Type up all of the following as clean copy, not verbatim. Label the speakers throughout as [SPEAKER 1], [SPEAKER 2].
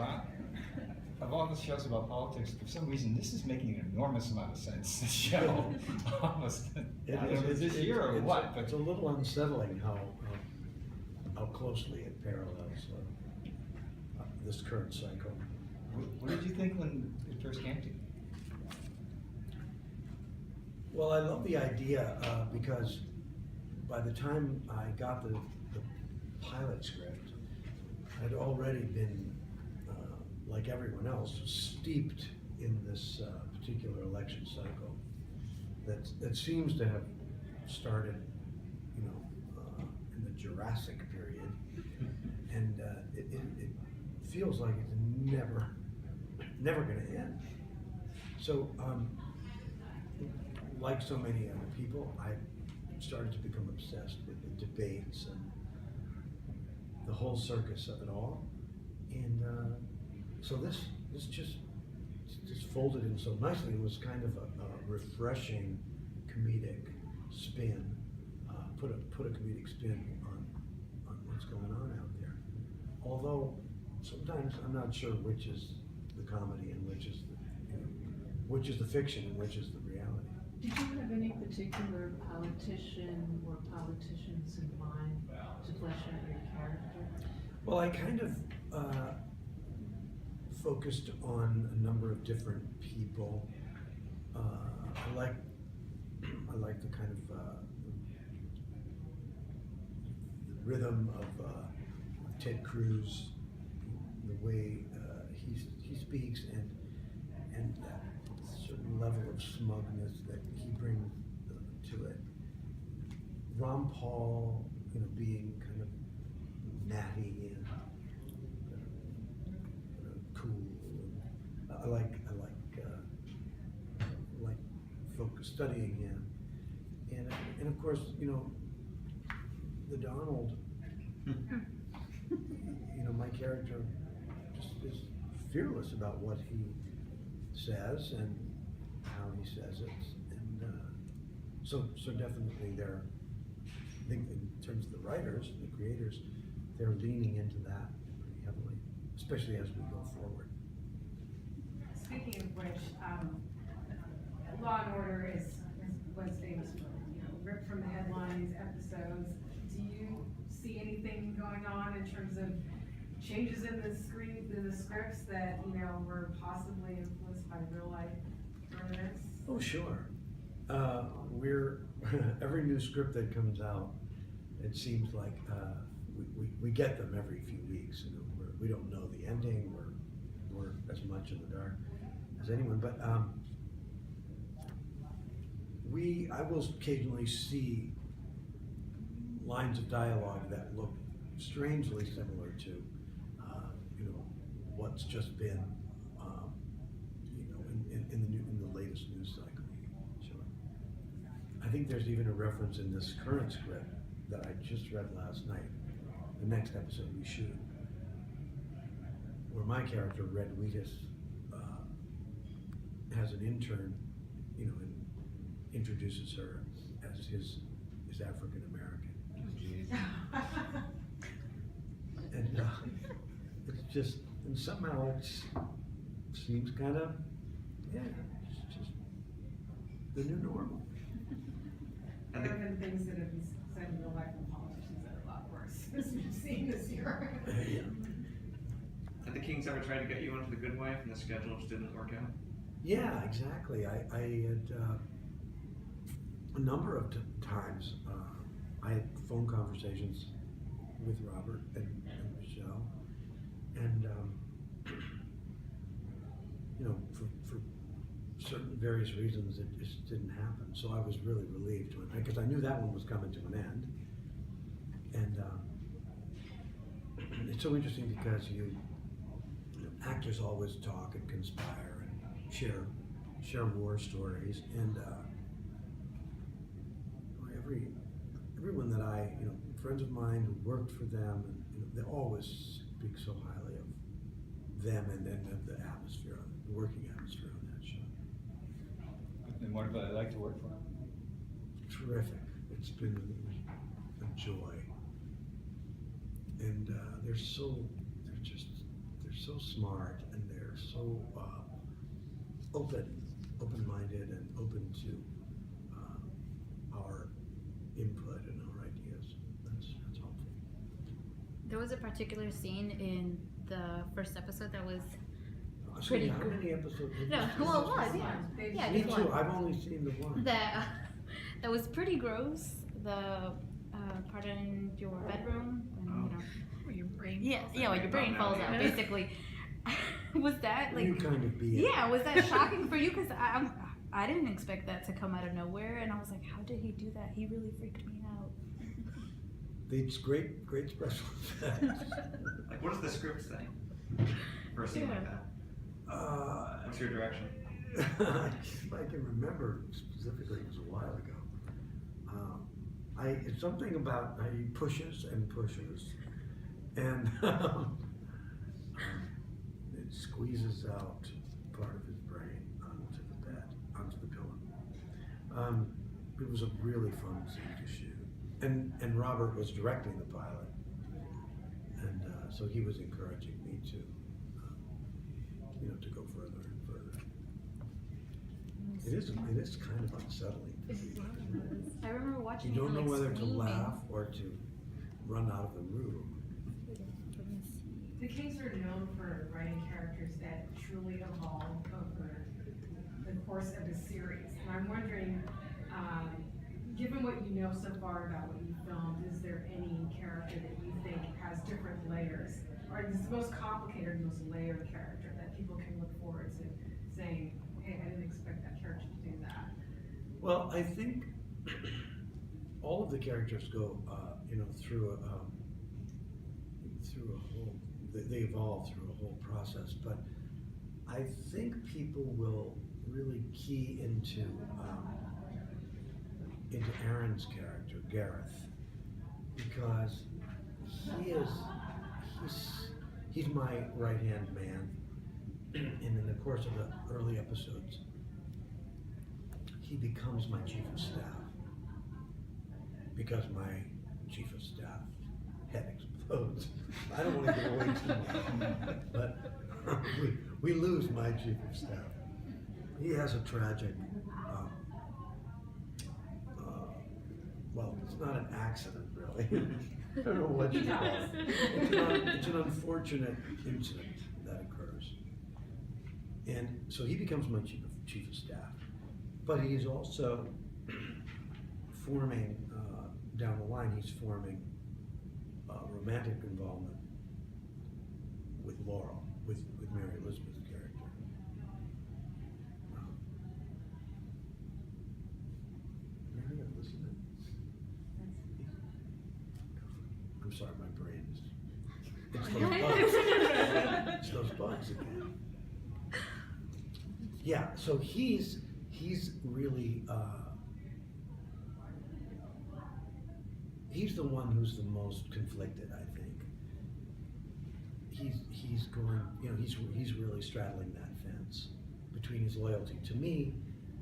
[SPEAKER 1] Wow. Of all the shows about politics, for some reason, this is making an enormous amount of sense, this show. Almost. I don't know if it's this year or what, but
[SPEAKER 2] It's a little unsettling how closely it parallels this current cycle.
[SPEAKER 1] what did you think when it first came to you?
[SPEAKER 2] Well, I love the idea because by the time I got the pilot script, I'd already been, like everyone else, steeped in this particular election cycle that seems to have started, in the Jurassic period, and it feels like it's never going to end. So, like so many other people, I started to become obsessed with the debates and the whole circus of it all, and so this just folded in so nicely. It was kind of a refreshing comedic spin, put a comedic spin on what's going on out there. Although sometimes I'm not sure which is the comedy and which is the fiction and which is the reality.
[SPEAKER 3] Did you have any particular politician or politicians in mind to flesh out your character?
[SPEAKER 2] Well, I kind of focused on a number of different people. I like the kind of the rhythm of Ted Cruz, the way he speaks, and that certain level of smugness that he brings to it. Ron Paul, being kind of natty and cool. I like studying him, and of course, the Donald. My character just is fearless about what he says and how he says it, and so definitely they're, I think in terms of the writers, the creators, they're leaning into that pretty heavily, especially as we go forward.
[SPEAKER 4] Speaking of which, Law and Order was famous for, ripped from the headlines episodes. Do you see anything going on in terms of changes in the scripts that were possibly influenced by real life events?
[SPEAKER 2] Oh, sure. We're every new script that comes out, it seems like we get them every few weeks. We don't know the ending. We're as much in the dark as anyone. But I will occasionally see lines of dialogue that look strangely similar to what's just been in the latest news cycle. Sure. I think there's even a reference in this current script that I just read last night, the next episode we shoot, where my character, Red Wheatus, has an intern, and introduces her as his African American. And it's just, and somehow it seems kind of, it's just the new normal.
[SPEAKER 4] There have been things that have been said in real life from politicians that are a lot worse, as we've seen this year.
[SPEAKER 2] Yeah.
[SPEAKER 5] Had the Kings ever tried to get you onto The Good Wife and the schedule just didn't work out?
[SPEAKER 2] Yeah, exactly. I had a number of times, I had phone conversations with Robert and Michelle, and for certain various reasons it just didn't happen. So I was really relieved because I knew that one was coming to an end, and it's so interesting because actors always talk and conspire and share war stories, and everyone that friends of mine who worked for them, and they always speak so highly of them and then of the atmosphere, the working atmosphere on that show.
[SPEAKER 1] And what about I like to work for?
[SPEAKER 2] Terrific. It's been a joy, and they're so smart and they're so open-minded and open to our input and our ideas. That's helpful.
[SPEAKER 6] There was a particular scene in the first episode that was
[SPEAKER 2] So
[SPEAKER 6] pretty
[SPEAKER 2] how
[SPEAKER 6] good.
[SPEAKER 2] many episodes?
[SPEAKER 6] No, well, it was, yeah. Yeah,
[SPEAKER 2] Me
[SPEAKER 6] just
[SPEAKER 2] too.
[SPEAKER 6] one.
[SPEAKER 2] I've only seen the one.
[SPEAKER 6] That that was pretty gross. The part in your bedroom, and, you know,
[SPEAKER 3] Where your brain
[SPEAKER 6] yeah,
[SPEAKER 3] falls
[SPEAKER 6] yeah,
[SPEAKER 3] out.
[SPEAKER 6] when your brain falls out, basically. Was that like?
[SPEAKER 2] You kind of be.
[SPEAKER 6] Yeah, was that shocking for you? Because I didn't expect that to come out of nowhere, and I was like, how did he do that? He really freaked me out.
[SPEAKER 2] It's great special effects.
[SPEAKER 5] Like, what does the script say for a scene like that? What's your direction?
[SPEAKER 2] If I can remember specifically, it was a while ago. It's something about he pushes and pushes, and it squeezes out part of his brain onto the bed, onto the pillow. It was a really fun scene to shoot, and Robert was directing the pilot, and so he was encouraging me to, to go further and further. It is kind of unsettling.
[SPEAKER 6] I remember watching.
[SPEAKER 2] You don't
[SPEAKER 6] it,
[SPEAKER 2] know
[SPEAKER 6] like,
[SPEAKER 2] whether to
[SPEAKER 6] screaming.
[SPEAKER 2] laugh or to run out of the room.
[SPEAKER 4] The Kings are known for writing characters that truly evolve over the course of the series. And I'm wondering, given what you know so far about what you filmed, is there any character that you think has different layers? Or is the most complicated, most layered character that people can look forward to saying, hey, I didn't expect that character to do that?
[SPEAKER 2] Well, I think all of the characters go, through a whole. They evolve through a whole process, but I think people will really key into Aaron's character, Gareth, because he's my right-hand man, and in the course of the early episodes, he becomes my chief of staff, because my chief of staff head explodes. I don't want to give away too much, but we lose my chief of staff. He has a tragic, well, it's not an accident really. I don't know what you call it. It's an unfortunate incident that occurs. And so he becomes my chief of staff. But he's also forming, down the line, he's forming romantic involvement with Laurel, with Mary Elizabeth's character. Mary Elizabeth? I'm sorry, my brain is. It's those bugs. It's those bugs again. Yeah, so he's really, he's the one who's the most conflicted, I think. He's going, he's really straddling that fence between his loyalty to me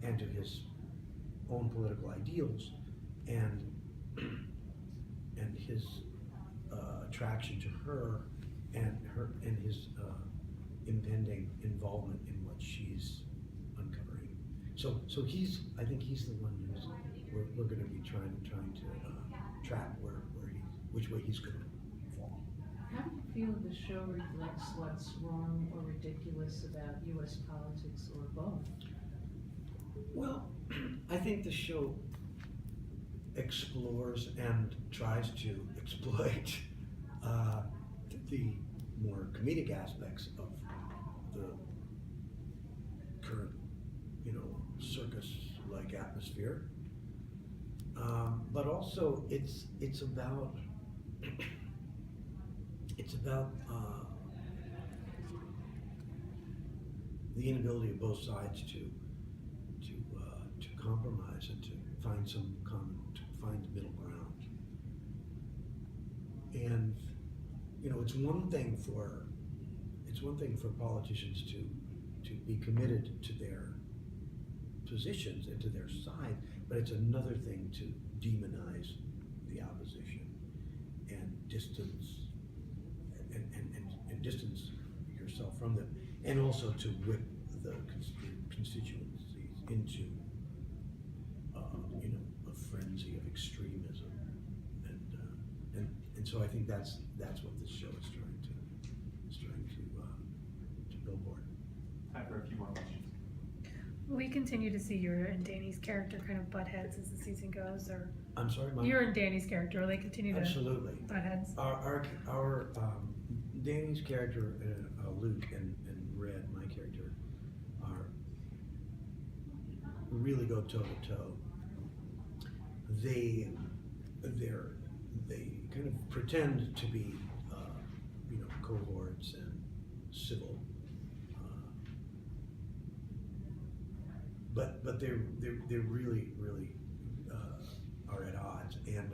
[SPEAKER 2] and to his own political ideals and his attraction to her and his impending involvement in what she's uncovering. So I think he's the one who's we're going to be trying to track which way he's going to fall.
[SPEAKER 3] How do you feel the show reflects what's wrong or ridiculous about U.S. politics or both?
[SPEAKER 2] Well, I think the show explores and tries to exploit the more comedic aspects of the current, circus-like atmosphere. But also, it's about the inability of both sides to compromise and to find find middle ground. And it's one thing for politicians to be committed to their positions and to their side, but it's another thing to demonize the opposition and distance yourself and also to whip the constituencies into, you know, a frenzy of extremism, and so I think that's what this show is trying to billboard.
[SPEAKER 5] Time for a few more questions.
[SPEAKER 7] Will we continue to see your and Danny's character kind of butt heads as the season goes, or
[SPEAKER 2] I'm sorry, Mike?
[SPEAKER 7] your and Danny's character, will they continue to
[SPEAKER 2] Absolutely.
[SPEAKER 7] butt heads?
[SPEAKER 2] Our Danny's character, Luke, and Red, my character, really go toe to toe. They kind of pretend to be, you know, cohorts and civil, but they're really are at odds, and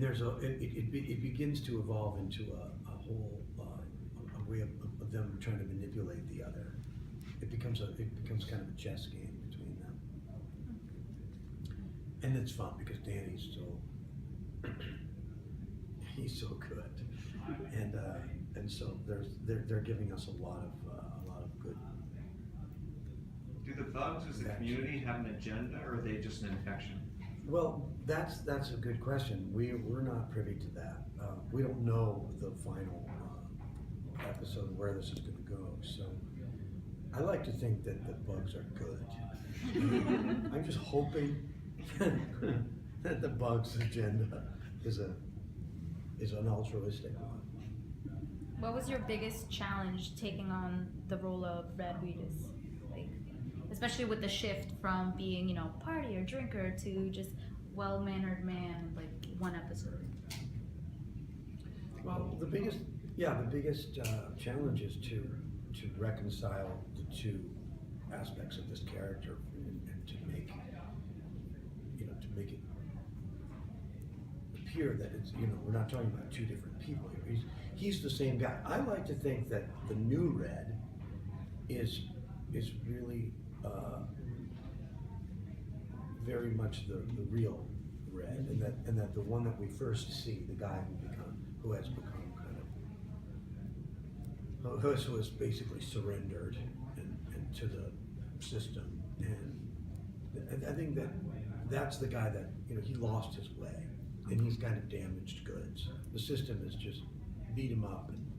[SPEAKER 2] there's it begins to evolve into a whole a way of them trying to manipulate the other. It becomes kind of a chess game between them, and it's fun because Danny's he's so good, and so they're giving us a lot of good.
[SPEAKER 5] Do the bugs as a community have an agenda, or are they just an infection?
[SPEAKER 2] Well, that's a good question. We're not privy to that. We don't know the final episode where this is going to go. So I like to think that the bugs are good. I'm just hoping that the bugs' agenda is an altruistic one.
[SPEAKER 6] What was your biggest challenge taking on the role of Red Weedus? Like, especially with the shift from being, you know, partier, drinker to just well-mannered man, like one episode.
[SPEAKER 2] Well, the biggest challenge is to reconcile the two aspects of this character and to make it appear that it's, you know, we're not talking about two different people here. He's the same guy. I like to think that the new Red is really very much the real Red, and that the one that we first see, the guy who has become kind of who has basically surrendered and to the system, and I think that's the guy that, you know, he lost his way and he's kind of damaged goods. The system has just beat him up and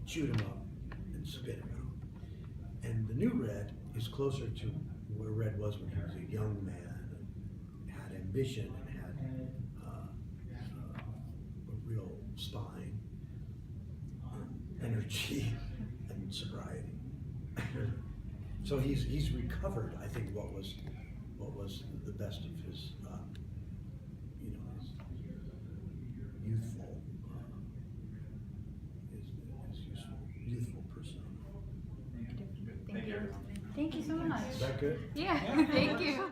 [SPEAKER 2] chewed him up and spit him out. And the new Red is closer to where Red was when he was a young man and had ambition and had a real spine, energy, and sobriety. So he's recovered, I think, what was the best of his, you know, his youthful, youthful persona.
[SPEAKER 6] Thank you so much.
[SPEAKER 2] Is that good?
[SPEAKER 6] Yeah, thank you.